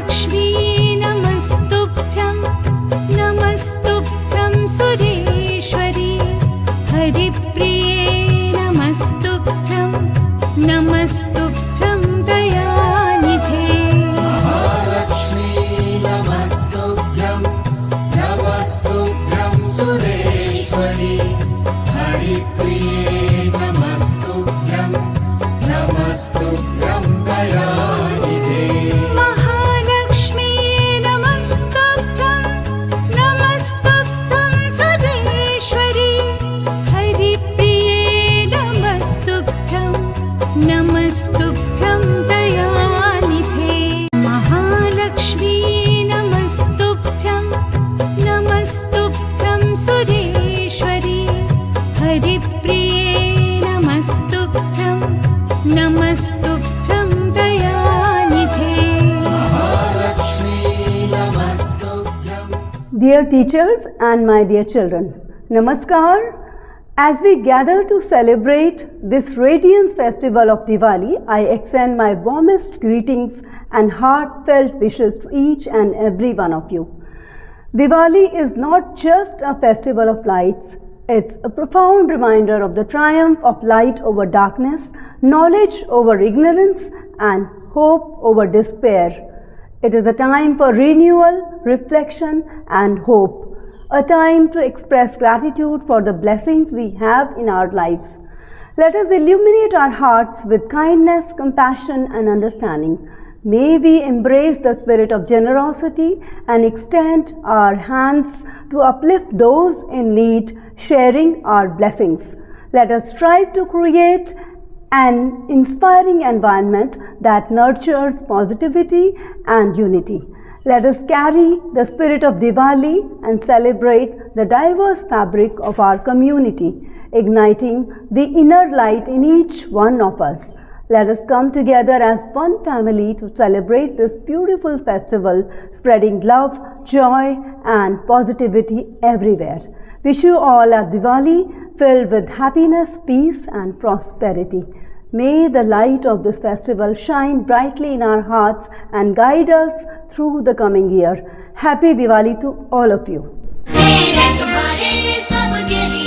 महालक्ष्मी नमस्तुभ्यं नमस्तुभ्यं सुरेश्वरी हरिप्रिये नमस्तुभ्यं नमस्तुभ्यं दयानिधे महालक्ष्मी नमस्तुभ्यं नमस्तुभ्यं सुरेश्वरी हरिप्रिये नमस्तुभ्यं नमस्तुभ्यं दयानिधे महालक्ष्मी नमस्तुभ्यं नमस्तुभ्यं सुरेश्वरी हरिप्रिये नमस्तुभ्यं नमस्तुभ्यं दयानिधे महालक्ष्मी नमस्तुभ्यं नमस्तुभ्यं सुरेश्वरी हरिप्रिये नमस्तुभ्यं नमस्तुभ्यं दयानिधे महालक्ष्मी नमस्तुभ्यं Dear teachers and my dear children, Namaskar. As we gather to celebrate this radiance festival of Diwali, I extend my warmest greetings and heartfelt wishes to each and every one of you. Diwali is not just a festival of lights, it's a profound reminder of the triumph of light over darkness, knowledge over ignorance, and hope over despair. It is a time for renewal, reflection, and hope. A time to express gratitude for the blessings we have in our lives. Let us illuminate our hearts with kindness, compassion, and understanding. May we embrace the spirit of generosity and extend our hands to uplift those in need, sharing our blessings. Let us strive to create an inspiring environment that nurtures positivity and unity. Let us carry the spirit of Diwali and celebrate the diverse fabric of our community, igniting the inner light in each one of us. Let us come together as one family to celebrate this beautiful festival, spreading love, joy, and positivity everywhere. Wish you all a Diwali filled with happiness, peace, and prosperity. May the light of this festival shine brightly in our hearts and guide us through the coming year. Happy Diwali to all of you. मेरे तुम्हारे सबके